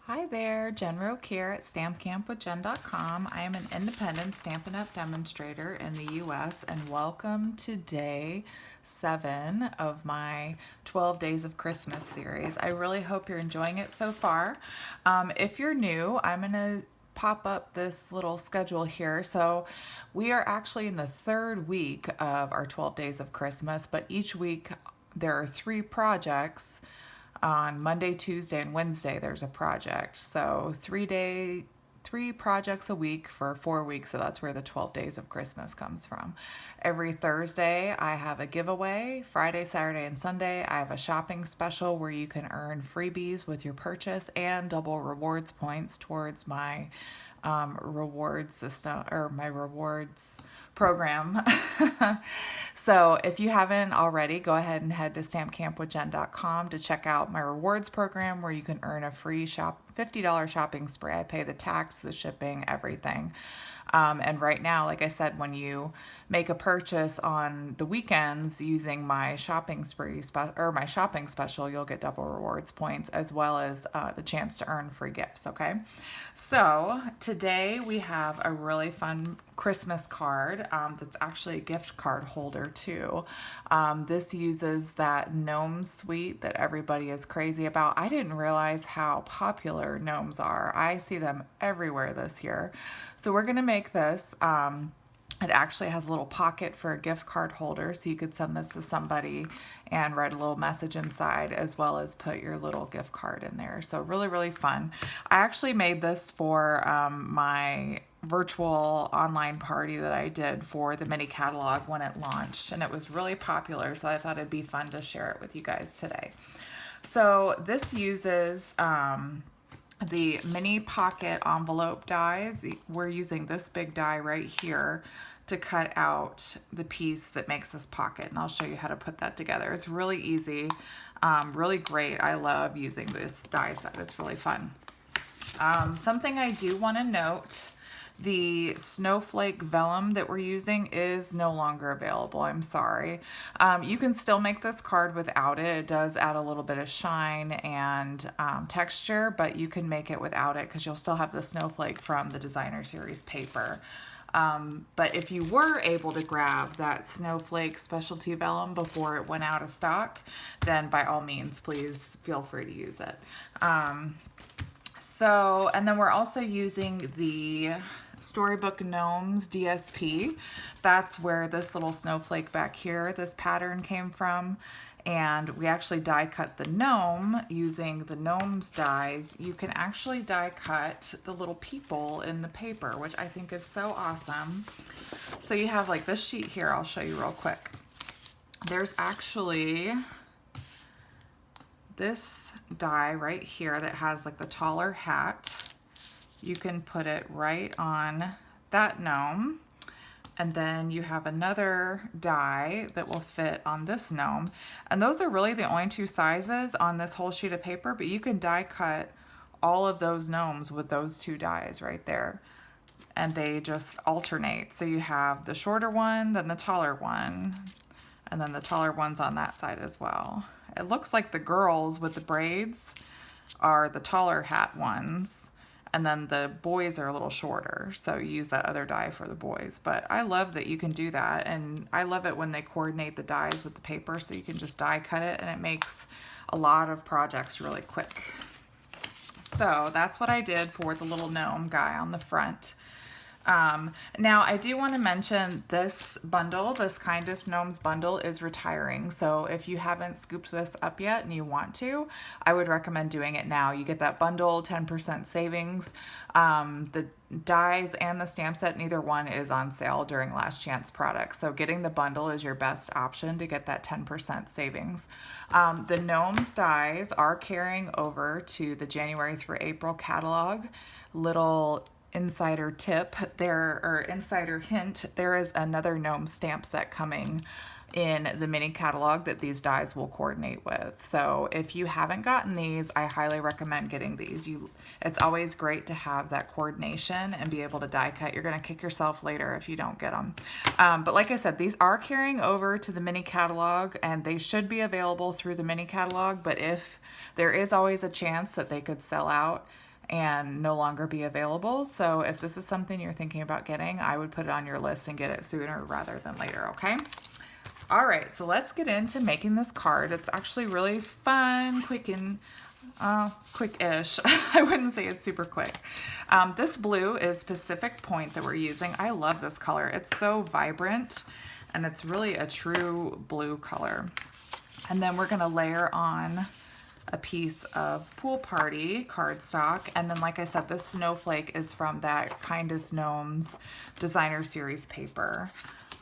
Hi there, Jen Roque here at stampcampwithjen.com. I am an independent Stampin' Up! Demonstrator in the US, and welcome to day 7 of my 12 Days of Christmas series. I really hope you're enjoying it so far. If you're new, I'm going to pop up this little schedule here. So we are actually in the third week of our 12 Days of Christmas, but each week there are 3 projects. On Monday, Tuesday, and Wednesday, there's a project. So 3 projects a week for 4 weeks. So that's where the 12 Days of Christmas comes from. Every Thursday, I have a giveaway. Friday, Saturday, and Sunday, I have a shopping special where you can earn freebies with your purchase and double rewards points towards my reward system, or my rewards program. So if you haven't already, go ahead and head to stampcampwithjen.com to check out my rewards program where you can earn a free $50 shopping spree. I pay the tax, the shipping, everything. And right now, like I said, when you make a purchase on the weekends using my shopping spree or my shopping special, you'll get double rewards points as well as the chance to earn free gifts. Okay, so today we have a really fun Christmas card that's actually a gift card holder too. This uses that gnome suite that everybody is crazy about. I didn't realize how popular gnomes are. I see them everywhere this year. So we're gonna make this. It actually has a little pocket for a gift card holder, so you could send this to somebody and write a little message inside, as well as put your little gift card in there. So really, really fun. I actually made this for my virtual online party that I did for the mini catalog when it launched, and it was really popular, so I thought it'd be fun to share it with you guys today. So this uses the mini pocket envelope dies. We're using this big die right here to cut out the piece that makes this pocket, and I'll show you how to put that together. It's really easy, really great. I love using this die set. It's really fun. Something I do want to note, the Snowflake vellum that we're using is no longer available. I'm sorry. You can still make this card without it. It does add a little bit of shine and texture, but you can make it without it because you'll still have the snowflake from the designer series paper. But if you were able to grab that Snowflake specialty vellum before it went out of stock, then by all means, please feel free to use it. And then we're also using the Storybook Gnomes DSP. That's where this little snowflake back here, this pattern came from. And we actually die cut the gnome using the gnome's dies. You can actually die cut the little people in the paper, which I think is so awesome. So you have like this sheet here, I'll show you real quick. There's actually this die right here that has like the taller hat. You can put it right on that gnome. And then you have another die that will fit on this gnome. And those are really the only 2 sizes on this whole sheet of paper, but you can die cut all of those gnomes with those 2 dies right there. And they just alternate. So you have the shorter one, then the taller one, and then the taller one's on that side as well. It looks like the girls with the braids are the taller hat ones, and then the boys are a little shorter, so you use that other die for the boys. But I love that you can do that, and I love it when they coordinate the dies with the paper, so you can just die cut it, and it makes a lot of projects really quick. So that's what I did for the little gnome guy on the front. Now I do want to mention this bundle, this Kindest Gnomes bundle, is retiring. So if you haven't scooped this up yet and you want to, I would recommend doing it now. You get that bundle, 10% savings. The dies and the stamp set, neither one is on sale during last chance products. So getting the bundle is your best option to get that 10% savings. The gnomes dies are carrying over to the January through April catalog. Little insider tip there, or insider hint, there is another gnome stamp set coming in the mini catalog that these dies will coordinate with. So if you haven't gotten these, I highly recommend getting these. It's always great to have that coordination and be able to die cut. You're gonna kick yourself later if you don't get them. But like I said, these are carrying over to the mini catalog, and they should be available through the mini catalog, but if there is always a chance that they could sell out, and no longer be available. So if this is something you're thinking about getting, I would put it on your list and get it sooner rather than later, okay? All right, so let's get into making this card. It's actually really fun, quick and quick-ish. I wouldn't say it's super quick. This blue is Pacific Point that we're using. I love this color. It's so vibrant and it's really a true blue color. And then we're gonna layer on a piece of Pool Party cardstock. And then, like I said, this snowflake is from that Kindest Gnomes designer series paper.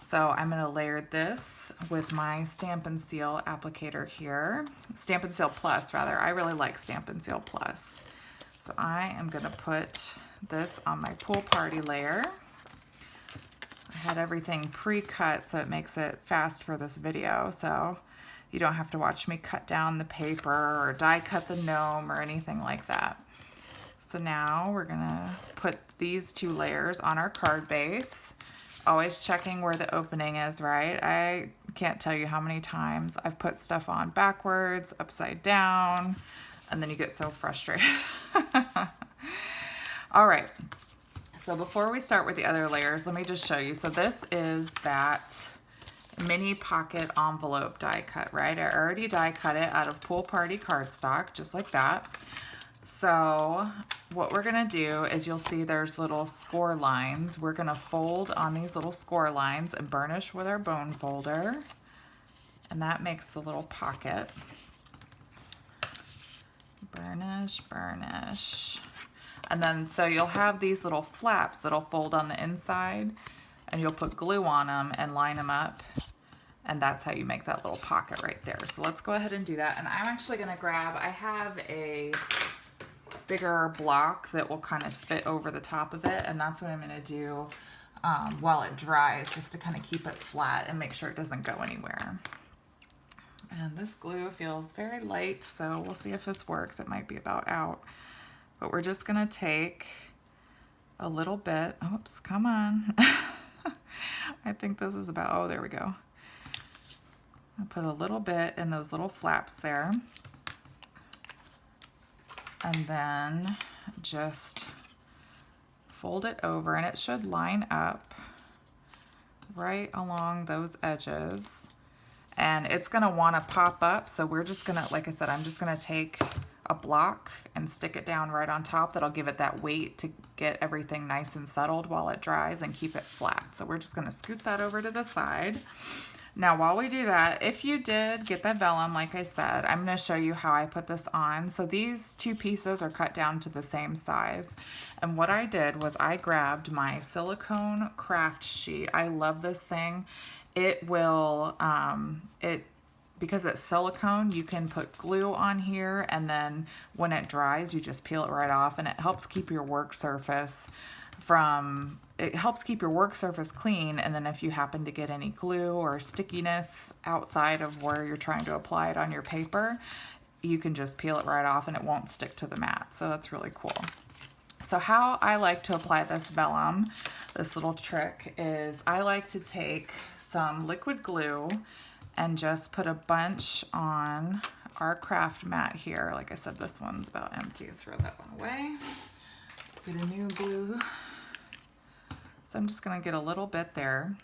So I'm gonna layer this with my Stamp and Seal applicator here. Stamp and Seal Plus, rather. I really like Stamp and Seal Plus. So I am gonna put this on my Pool Party layer. I had everything pre-cut so it makes it fast for this video, so you don't have to watch me cut down the paper or die cut the gnome or anything like that. So now we're gonna put these 2 layers on our card base. Always checking where the opening is, right? I can't tell you how many times I've put stuff on backwards, upside down, and then you get so frustrated. All right, so before we start with the other layers, let me just show you. So this is that mini pocket envelope die cut, right? I already die cut it out of Pool Party cardstock, just like that. So what we're gonna do is, you'll see there's little score lines. We're gonna fold on these little score lines and burnish with our bone folder. And that makes the little pocket. Burnish, burnish. And then, so you'll have these little flaps that'll fold on the inside, and you'll put glue on them and line them up. And that's how you make that little pocket right there. So let's go ahead and do that. And I'm actually gonna grab, I have a bigger block that will kind of fit over the top of it, and that's what I'm going to do while it dries, just to kind of keep it flat and make sure it doesn't go anywhere. And this glue feels very light, so we'll see if this works. It might be about out, but we're just going to take a little bit. Oops, come on. I think this is about, oh, there we go. I'll put a little bit in those little flaps there. And then just fold it over, and it should line up right along those edges. And it's gonna wanna pop up, so we're just gonna, like I said, I'm just gonna take a block and stick it down right on top. That'll give it that weight to get everything nice and settled while it dries and keep it flat. So we're just gonna scoot that over to the side. Now, while we do that, if you did get that vellum, like I said, I'm going to show you how I put this on. So these 2 pieces are cut down to the same size. And what I did was I grabbed my silicone craft sheet. I love this thing. It will, because it's silicone, you can put glue on here, and then when it dries, you just peel it right off, and it helps keep your work surface clean. And then if you happen to get any glue or stickiness outside of where you're trying to apply it on your paper, you can just peel it right off and it won't stick to the mat. So that's really cool. So how I like to apply this vellum, this little trick, is I like to take some liquid glue and just put a bunch on our craft mat here. Like I said, this one's about empty. Throw that one away. Get a new glue. So I'm just gonna get a little bit there.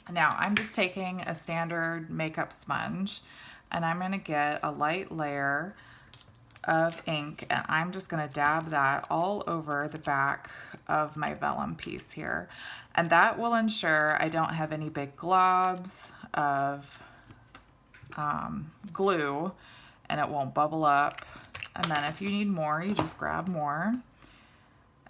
Now I'm just taking a standard makeup sponge, and I'm gonna get a light layer of ink, and I'm just gonna dab that all over the back of my vellum piece here. And that will ensure I don't have any big globs of glue, and it won't bubble up. And then if you need more, you just grab more.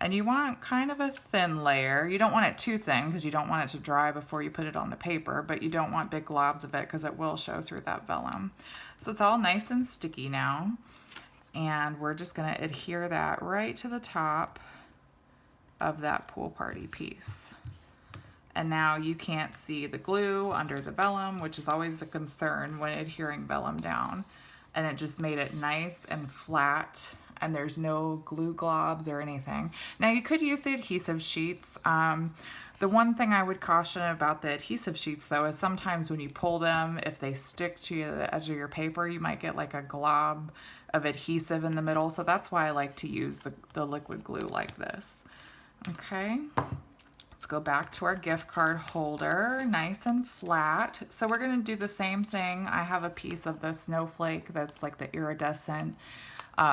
And you want kind of a thin layer. You don't want it too thin because you don't want it to dry before you put it on the paper, but you don't want big globs of it because it will show through that vellum. So it's all nice and sticky now. And we're just gonna adhere that right to the top of that Pool Party piece. And now you can't see the glue under the vellum, which is always the concern when adhering vellum down. And it just made it nice and flat and there's no glue globs or anything. Now you could use the adhesive sheets. The one thing I would caution about the adhesive sheets though is sometimes when you pull them, if they stick to the edge of your paper, you might get like a glob of adhesive in the middle. So that's why I like to use the liquid glue like this. Okay, let's go back to our gift card holder, nice and flat. So we're gonna do the same thing. I have a piece of the snowflake that's like the iridescent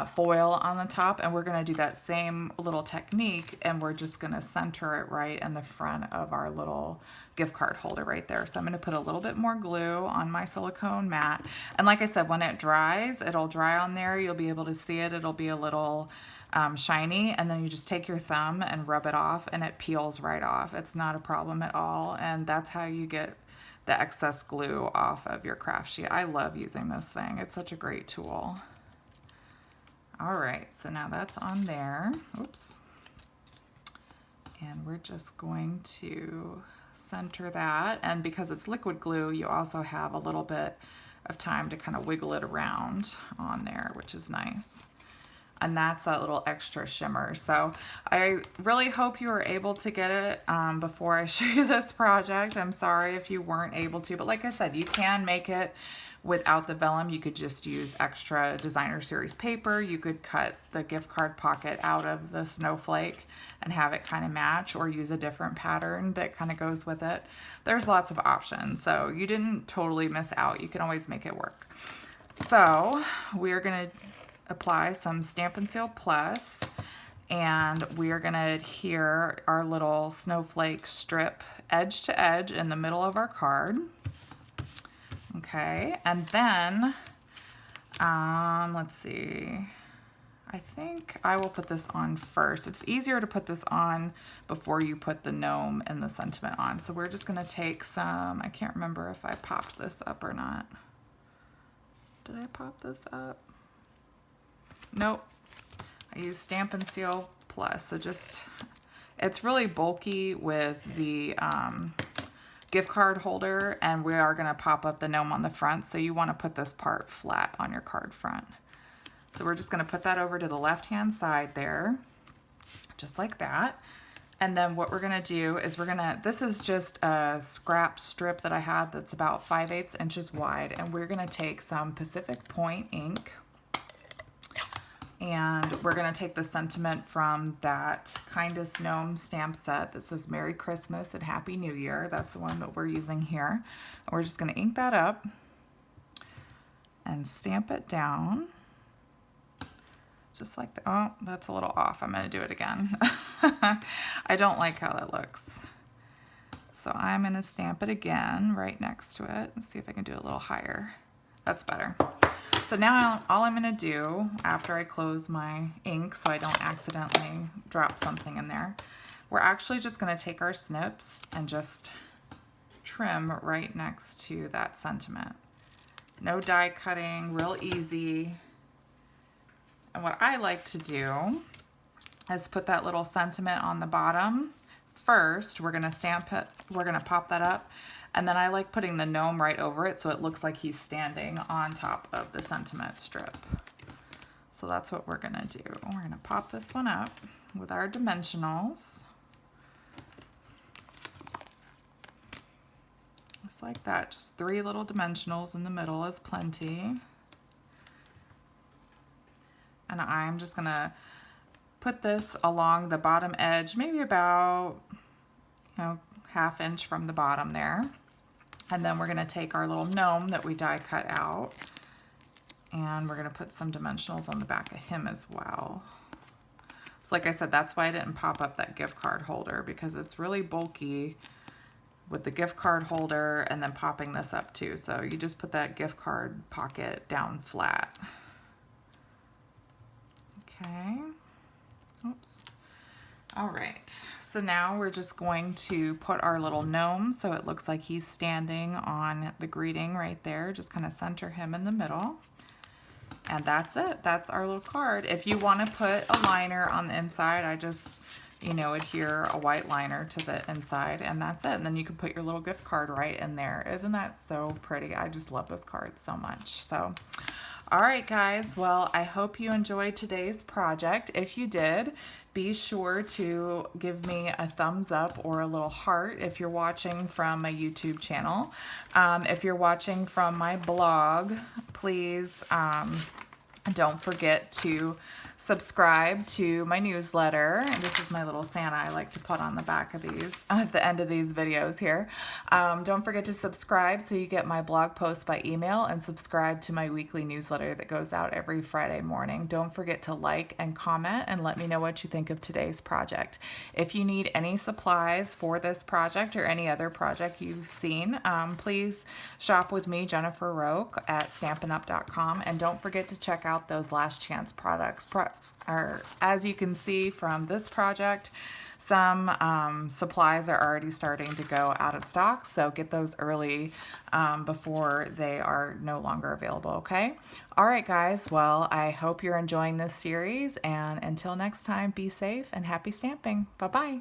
foil on the top, and we're gonna do that same little technique, and we're just gonna center it right in the front of our little gift card holder right there. So I'm gonna put a little bit more glue on my silicone mat. And like I said, when it dries, it'll dry on there. You'll be able to see it. It'll be a little shiny, and then you just take your thumb and rub it off and it peels right off. It's not a problem at all, and that's how you get the excess glue off of your craft sheet. I love using this thing. It's such a great tool. All right, so now that's on there. Oops. And we're just going to center that, and because it's liquid glue, you also have a little bit of time to kind of wiggle it around on there, which is nice. And that's that little extra shimmer. So I really hope you were able to get it before I show you this project. I'm sorry if you weren't able to, but like I said, you can make it without the vellum. You could just use extra designer series paper. You could cut the gift card pocket out of the snowflake and have it kind of match, or use a different pattern that kind of goes with it. There's lots of options, so you didn't totally miss out. You can always make it work. So we're gonna apply some Stampin' Seal Plus, and we are gonna adhere our little snowflake strip edge to edge in the middle of our card. Okay, and then, let's see, I think I will put this on first. It's easier to put this on before you put the gnome and the sentiment on. So we're just gonna take some, I can't remember if I popped this up or not. Did I pop this up? Nope, I use Stampin' Seal Plus. So just, it's really bulky with the gift card holder, and we are gonna pop up the gnome on the front. So you wanna put this part flat on your card front. So we're just gonna put that over to the left-hand side there, just like that. And then what we're gonna do is this is just a scrap strip that I had that's about 5/8 inches wide, and we're gonna take some Pacific Point ink, and we're gonna take the sentiment from that Kindest Gnome stamp set that says Merry Christmas and Happy New Year. That's the one that we're using here. And we're just gonna ink that up and stamp it down. Just like that. Oh, that's a little off. I'm gonna do it again. I don't like how that looks. So I'm gonna stamp it again right next to it. Let's see if I can do it a little higher. That's better. So now all I'm gonna do after I close my ink so I don't accidentally drop something in there, we're actually just gonna take our snips and just trim right next to that sentiment. No die cutting, real easy. And what I like to do is put that little sentiment on the bottom first. We're gonna stamp it, we're gonna pop that up, and then I like putting the gnome right over it so it looks like he's standing on top of the sentiment strip. So that's what we're gonna do. We're gonna pop this one up with our dimensionals. Just like that, just 3 little dimensionals in the middle is plenty. And I'm just gonna put this along the bottom edge, maybe about, 1/2 inch from the bottom there. And then we're gonna take our little gnome that we die cut out, and we're gonna put some dimensionals on the back of him as well. So like I said, that's why I didn't pop up that gift card holder, because it's really bulky with the gift card holder and then popping this up too. So you just put that gift card pocket down flat. Okay, oops. All right, so now we're just going to put our little gnome so it looks like he's standing on the greeting right there. Just kind of center him in the middle. And that's it, that's our little card. If you want to put a liner on the inside, I just, adhere a white liner to the inside, and that's it. And then you can put your little gift card right in there. Isn't that so pretty? I just love this card so much. So, All right, guys. Well, I hope you enjoyed today's project. If you did, be sure to give me a thumbs up or a little heart if you're watching from my YouTube channel. If you're watching from my blog, please don't forget to subscribe to my newsletter. And this is my little Santa I like to put on the back of these, at the end of these videos here. Don't forget to subscribe so you get my blog posts by email, and subscribe to my weekly newsletter that goes out every Friday morning. Don't forget to like and comment and let me know what you think of today's project. If you need any supplies for this project or any other project you've seen, please shop with me, Jennifer Roque, at stampinup.com, and don't forget to check out those last chance products. As you can see from this project, some supplies are already starting to go out of stock, so get those early before they are no longer available, okay? All right, guys, well, I hope you're enjoying this series, and until next time, be safe and happy stamping. Bye-bye.